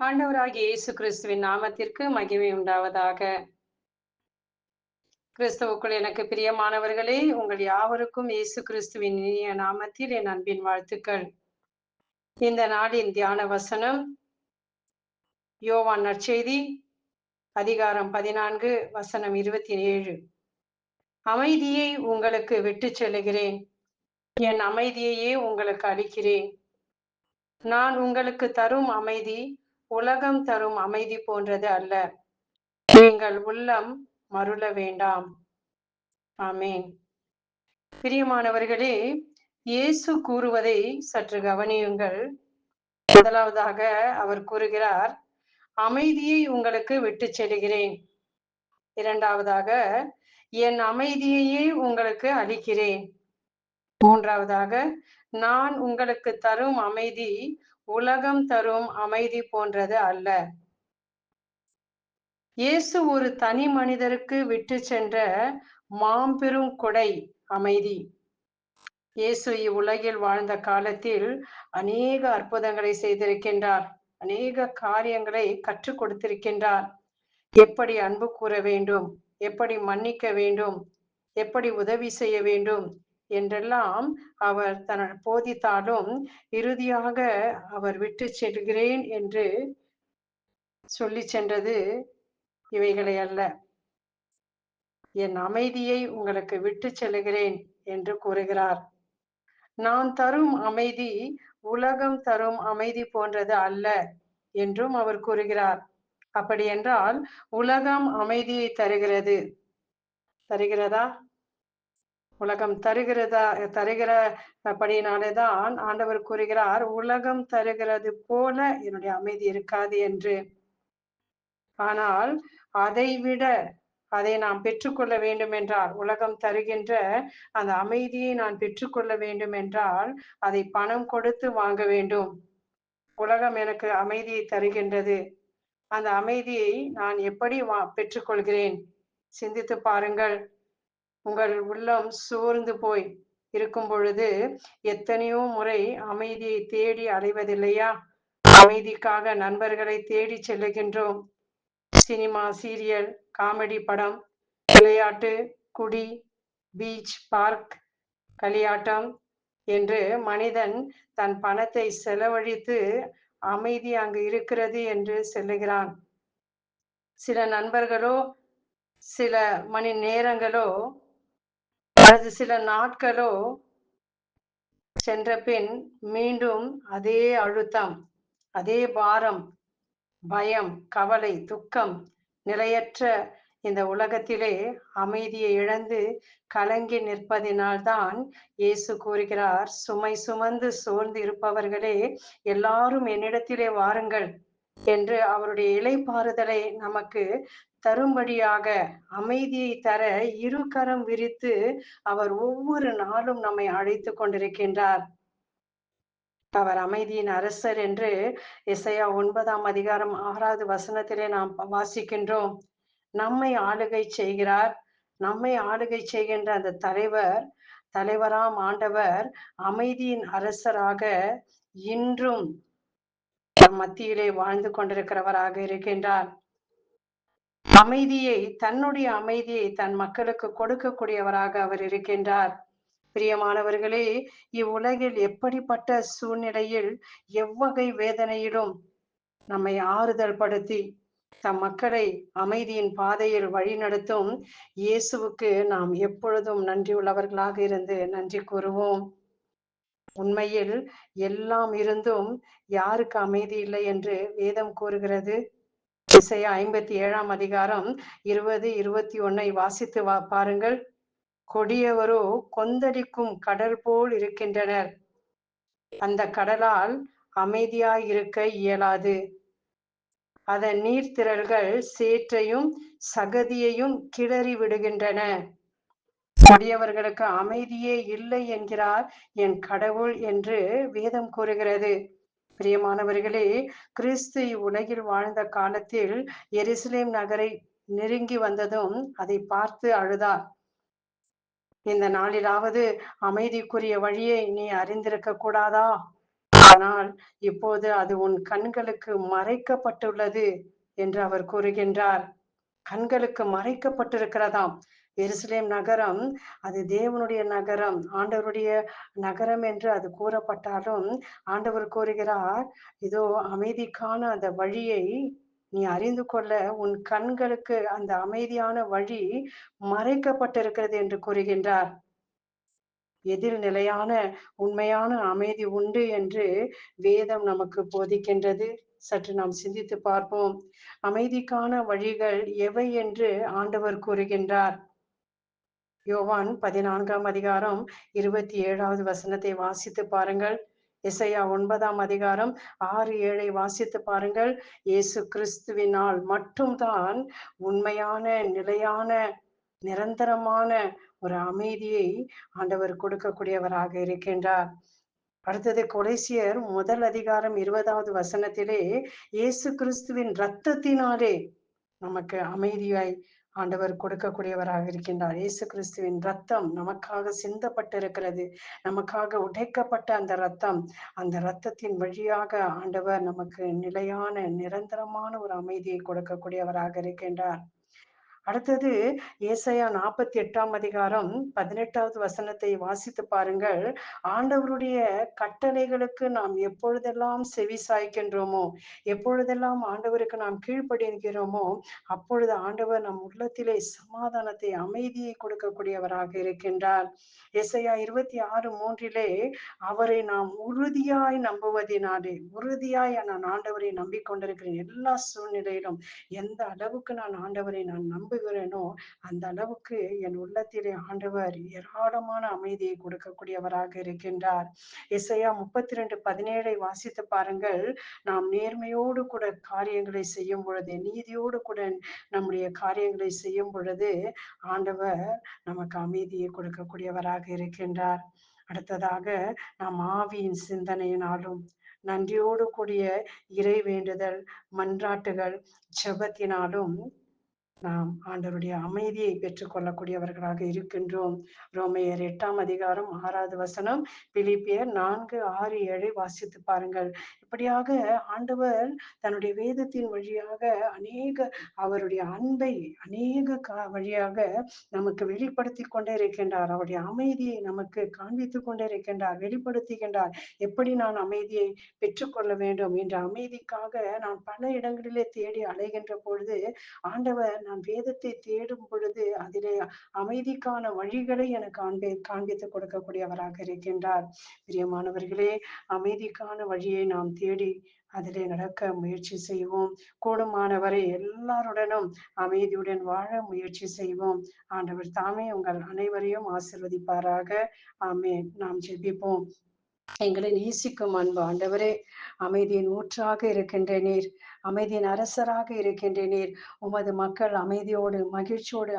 ஆண்டவராகிய இயேசு கிறிஸ்துவின் நாமத்திற்கு மகிமை உண்டாவதாக. கிறிஸ்துவுக்குள் எனக்கு பிரியமானவர்களே, உங்கள் யாவருக்கும் இயேசு கிறிஸ்துவின் இனிய நாமத்தில் என் அன்பின் வாழ்த்துக்கள். இந்த நாளின் தியான வசனம் யோவான் நற்செய்தி அதிகாரம் 14 வசனம் 27. அமைதியை உங்களுக்கு விட்டுச் செல்லுகிறேன், என் அமைதியையே உங்களுக்கு அளிக்கிறேன். நான் உங்களுக்கு தரும் அமைதி உலகம் தரும் அமைதி போன்றது அல்ல. நீங்கள் உள்ளம் மருள வேண்டாம். ஆமென். பிரியமானவர்களே, இயேசு கூறுவதை சற்று கவனியுங்கள். முதலாவதாக அவர் கூறுகிறார், அமைதியை உங்களுக்கு விட்டுச் செல்கிறேன். இரண்டாவதாக, என் அமைதியையே உங்களுக்கு அளிக்கிறேன். மூன்றாவதாக, நான் உங்களுக்கு தரும் அமைதி உலகம் தரும் அமைதி போன்றது அல்ல. இயேசு ஒரு தனி மனிதருக்கு விட்டு சென்ற மாபெரும் கொடை அமைதி. இயேசு இவ்வுலகில் வாழ்ந்த காலத்தில் அநேக அற்புதங்களை செய்திருக்கின்றார், அநேக காரியங்களை கற்றுக் கொடுத்திருக்கின்றார். எப்படி அன்பு கூற வேண்டும், எப்படி மன்னிக்க வேண்டும், எப்படி உதவி செய்ய வேண்டும் என்றெல்லாம் அவர் போதித்தாலும் இறுதியாக அவர் விட்டு செல்கிறேன் என்று சொல்லி சென்றது இவைகளை அல்ல. என் அமைதியை உங்களுக்கு விட்டு செல்கிறேன் என்று கூறுகிறார். நான் தரும் அமைதி உலகம் தரும் அமைதி போன்றது அல்ல என்றும் அவர் கூறுகிறார். அப்படி என்றால் உலகம் அமைதியை தருகிறதா? உலகம் தருகிறபடினாலேதான் ஆண்டவர் கூறுகிறார், உலகம் தருகிறது போல என்னுடைய அமைதி இருக்காது என்று. ஆனால் அதை நாம் பெற்றுக்கொள்ள வேண்டும் என்றால், உலகம் தருகின்ற அந்த அமைதியை நான் பெற்றுக்கொள்ள வேண்டும் என்றால் அதை பணம் கொடுத்து வாங்க வேண்டும். உலகம் எனக்கு அமைதியை தருகின்றது, அந்த அமைதியை நான் எப்படி பெற்றுக்கொள்கிறேன்? சிந்தித்து பாருங்கள். உங்கள் உள்ளம் சோர்ந்து போய் இருக்கும் பொழுது எத்தனையோ முறை அமைதியை தேடி அடைவதில்லையா? அமைதிக்காக நண்பர்களை தேடி செல்லுகின்றோம். சினிமா, சீரியல், காமெடி படம், விளையாட்டு, குடி, பீச், பார்க், களியாட்டம் என்று மனிதன் தன் பணத்தை செலவழித்து அமைதி அங்கு இருக்கிறது என்று செல்லுகிறான். சில நண்பர்களோ சில மணி நேரங்களோ அல்லது சில நாட்களோ சென்ற பின் மீண்டும் அதே அழுத்தம், அதே பாரம், பயம், கவலை, துக்கம், நிலையற்ற இந்த உலகத்திலே அமைதியை இழந்து கலங்கி நிற்பதினால்தான் இயேசு கூறுகிறார், சுமை சுமந்து சோர்ந்து இருப்பவர்களே எல்லாரும் என்னிடத்திலே வாருங்கள் என்று அவருடைய இளைப்பாறுதலை நமக்கு தரும்படியாக, அமைதியை தர இரு கரம் விரித்து அவர் ஒவ்வொரு நாளும் நம்மை அழைத்து கொண்டிருக்கின்றார். அவர் அமைதியின் அரசர் என்று எசையா 9ஆம் அதிகாரம் 6வது வசனத்திலே நாம் வாசிக்கின்றோம். நம்மை ஆளுகை செய்கிறார். நம்மை ஆளுகை செய்கின்ற அந்த தலைவராம் ஆண்டவர் அமைதியின் அரசராக இன்றும் நம் மத்தியிலே வாழ்ந்து கொண்டிருக்கிறவராக இருக்கின்றார். தன்னுடைய அமைதியை தன் மக்களுக்கு கொடுக்கக்கூடியவராக அவர் இருக்கின்றார். பிரியமானவர்களே, இவ்வுலகில் எப்படிப்பட்ட சூழ்நிலையில், எவ்வகை வேதனையிலும் நம்மை ஆறுதல் படுத்தி தம் மக்களை அமைதியின் பாதையில் வழிநடத்தும் இயேசுவுக்கு நாம் எப்பொழுதும் நன்றி உள்ளவர்களாக இருந்து நன்றி கூறுவோம். உண்மையில் எல்லாம் இருந்தும் யாருக்கு அமைதி இல்லை என்று வேதம் கூறுகிறது? எசையா 57ஆம் அதிகாரம் 20, 21 வாசித்து பாருங்கள். கொடியவரோ கொந்தளிக்கும் கடல் போல் இருக்கின்றனர். அந்த கடலால் அமைதியாய் இருக்க இயலாது. அதன் நீர்த்திரள்கள் சேற்றையும் சகதியையும் கிளறி விடுகின்றன. கொடியவர்களுக்கு அமைதியே இல்லை என்கிறார் என் கடவுள் என்று வேதம் கூறுகிறது. பிரியமானவர்களே, கிறிஸ்து உலகில் வாழ்ந்த காலத்தில் எருசலேம் நகரை நெருங்கி வந்ததும் அதை பார்த்து அழுதார். இந்த நாளிலாவது அமைதிக்குரிய வழியை நீ அறிந்திருக்க கூடாதா? ஆனால் இப்போது அது உன் கண்களுக்கு மறைக்கப்பட்டுள்ளது என்று அவர் கூறுகின்றார். கண்களுக்கு மறைக்கப்பட்டிருக்கிறதாம். எருசலேம் நகரம் அது தேவனுடைய நகரம், ஆண்டவருடைய நகரம் என்று அது கூறப்பட்டாலும், ஆண்டவர் கூறுகிறார், இதோ அமைதிக்கான அந்த வழியை நீ அறிந்து கொள்ள உன் கண்களுக்கு அந்த அமைதியான வழி மறைக்கப்பட்டிருக்கிறது என்று கூறுகின்றார். எதில் நிலையான உண்மையான அமைதி உண்டு என்று வேதம் நமக்கு போதிக்கின்றது. சற்று நாம் சிந்தித்து பார்ப்போம். அமைதிக்கான வழிகள் எவை என்று ஆண்டவர் கூறுகின்றார். யோவான் 14ஆம் அதிகாரம் 27வது வசனத்தை வாசித்து பாருங்கள். எசையா 9ஆம் அதிகாரம் 6, 7 வாசித்து பாருங்கள். இயேசு கிறிஸ்துவினால் மட்டும்தான் உண்மையான, நிலையான, நிரந்தரமான ஒரு அமைதியை ஆண்டவர் கொடுக்கக்கூடியவராக இருக்கின்றார். அடுத்தது கொலேசியர் 1 அதிகாரம் 20வது வசனத்திலே, இயேசு கிறிஸ்துவின் இரத்தத்தினாலே நமக்கு அமைதியாய் ஆண்டவர் கொடுக்கக்கூடியவராக இருக்கின்றார். இயேசு கிறிஸ்துவின் ரத்தம் நமக்காக சிந்தப்பட்டிருக்கிறது. நமக்காக உடைக்கப்பட்ட அந்த ரத்தம், அந்த ரத்தத்தின் வழியாக ஆண்டவர் நமக்கு நிலையான, நிரந்தரமான ஒரு அமைதியை கொடுக்கக்கூடியவராக இருக்கின்றார். அடுத்தது ஏசாயா 48ஆம் அதிகாரம் 18வது வசனத்தை வாசித்து பாருங்கள். ஆண்டவருடைய கட்டளைகளுக்கு நாம் எப்பொழுதெல்லாம் செவி சாய்க்கின்றோமோ, எப்பொழுதெல்லாம் ஆண்டவருக்கு நாம் கீழ்ப்படிகிறோமோ, அப்பொழுது ஆண்டவர் நம் உள்ளத்திலே சமாதானத்தை, அமைதியை கொடுக்கக்கூடியவராக இருக்கின்றார். ஏசாயா 26:3 அவரை நாம் உறுதியாய் நம்புவதினாலே, உறுதியாய் நான் ஆண்டவரை நம்பிக்கொண்டிருக்கிறேன். எல்லா சூழ்நிலையிலும் எந்த அளவுக்கு நான் ஆண்டவரை நம்புகிறேனோ அந்த அளவுக்கு என் உள்ளத்திலே ஆண்டவர் ஏராளமான அமைதியை கொடுக்கக்கூடியவராக இருக்கின்றார். எசையா 32:17 வாசித்து பாருங்கள். நாம் நேர்மையோடு கூட காரியங்களை செய்யும் பொழுது, நீதியோடு கூட நம்முடைய காரியங்களை செய்யும் பொழுது ஆண்டவர் நமக்கு அமைதியை கொடுக்கக்கூடியவராக இருக்கின்றார். அடுத்ததாக நாம் ஆவியின் சிந்தனையினாலும் நன்றியோடு கூடிய இறை வேண்டுதல், மன்றாட்டுகள், ஜெபத்தினாலும் நாம் ஆண்டவருடைய அமைதியை பெற்றுக்கொள்ளக்கூடியவர்களாக இருக்கின்றோம். ரோமையர் 8ஆம் அதிகாரம் 6வது வசனம், பிலிப்பியர் 4, 6, 7 வாசித்து பாருங்கள். இப்படியாக ஆண்டவர் தன்னுடைய வேதத்தின் வழியாக அவருடைய அன்பை வழியாக நமக்கு வெளிப்படுத்தி கொண்டே இருக்கின்றார். அவருடைய அமைதியை நமக்கு காண்பித்து கொண்டே இருக்கின்றார், வெளிப்படுத்துகின்றார். எப்படி நான் அமைதியை பெற்றுக்கொள்ள வேண்டும் என்ற அமைதிக்காக நான் பல இடங்களிலே தேடி அலைகின்ற பொழுது ஆண்டவர் நான் வேதத்தை தேடும் பொழுது அதிலே அமைதிக்கான வழிகளை எனக்கு காண்பித்துக் கொடுக்கக்கூடியவராக இருக்கின்றார். பிரியமானவர்களே, அமைதிக்கான வழியை நாம் தேடி அதிலே நடக்க முயற்சி செய்வோம். கூடுமானவரை எல்லாருடனும் அமைதியுடன் வாழ முயற்சி செய்வோம். ஆண்டவர் தாமே உங்கள் அனைவரையும் ஆசீர்வதிப்பாராக. ஆமென். நாம் ஜெபிப்போம். எங்களை நேசிக்கும் அன்பு ஆண்டவரே, அமைதியின் ஊற்றாக இருக்கின்ற நீர், அமைதியின் அரசராக இருக்கின்ற நீர், உமது மக்கள் அமைதியோடு மகிழ்ச்சியோடு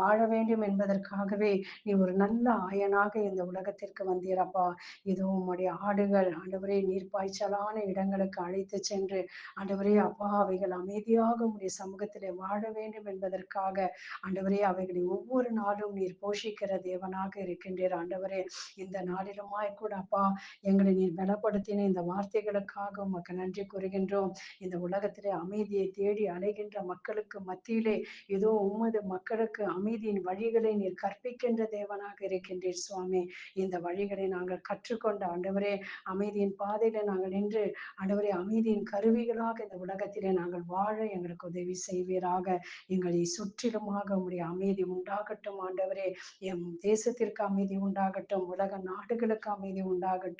வாழ வேண்டும் என்பதற்காகவே நீ ஒரு நல்ல ஆயனாக இந்த உலகத்திற்கு வந்தீரப்பா. இதோ உம்முடைய ஆடுகள் ஆண்டவரே நீர்ப்பாய்ச்சலான இடங்களுக்கு அழைத்து சென்று ஆண்டவரே அப்பா அவைகள் அமைதியாக உம்முடைய சமூகத்திலே வாழ வேண்டும் என்பதற்காக ஆண்டவரே அவைகளை ஒவ்வொரு நாளும் நீர் போஷிக்கிற தேவனாக இருக்கின்றீர். ஆண்டவரே, இந்த நாளிலுமாய் கூட அப்பா எங்களை நீர் பலப்படுத்தின இந்த வார்த்தைகளுக்காக உமக்கு நன்றி கூறுகின்றோம். இந்த உலகத்திலே அமைதியை தேடி அலைகின்ற மக்களுக்கு மத்தியிலே இதோ உமது மக்களுக்கு அமைதியின் வழிகளை நீர் கற்பிக்கின்ற தேவனாக இருக்கின்றீர் சுவாமி. இந்த வழிகளை நாங்கள் கற்றுக்கொண்ட ஆண்டவரே, அமைதியின் பாதையில நாங்கள் நின்று ஆண்டவரே அமைதியின் கருவிகளாக இந்த உலகத்திலே நாங்கள் வாழ எங்களுக்கு உதவி செய்வீராக. எங்களை சுற்றிலுமாக உம்முடைய அமைதி உண்டாகட்டும் ஆண்டவரே. எம் தேசத்திற்கு அமைதி உண்டாகட்டும், உலக நாடுகளுக்கு அமைதி உண்டாகட்டும்.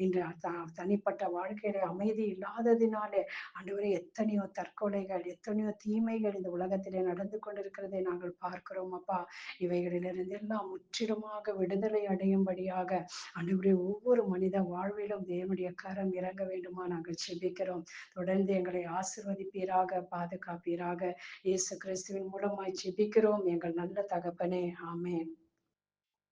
இன்று தனிப்பட்ட வாழ்க்கையில அமைதி இல்லாததினாலே ஆண்டவரே எத்தனையோ தற்கொலைகள், எத்தனையோ தீமைகள் இந்த உலகத்திலே நடந்து கொண்டிருக்கிறதை நாங்கள் பார்க்கிறோம் அப்பா. இவைகளிலிருந்து எல்லாம் முற்றிலுமாக விடுதலை அடையும்படியாக ஆண்டவரே ஒவ்வொரு மனித வாழ்விலும் தேவனுடைய கரம் இறங்க வேண்டுமா நாங்கள் செபிக்கிறோம். தொடர்ந்து எங்களை ஆசீர்வதிப்பீராக, பாதுகாப்பீராக. இயேசு கிறிஸ்துவின் மூலமாய் செபிக்கிறோம் எங்கள் நல்ல தகப்பனே. ஆமென்.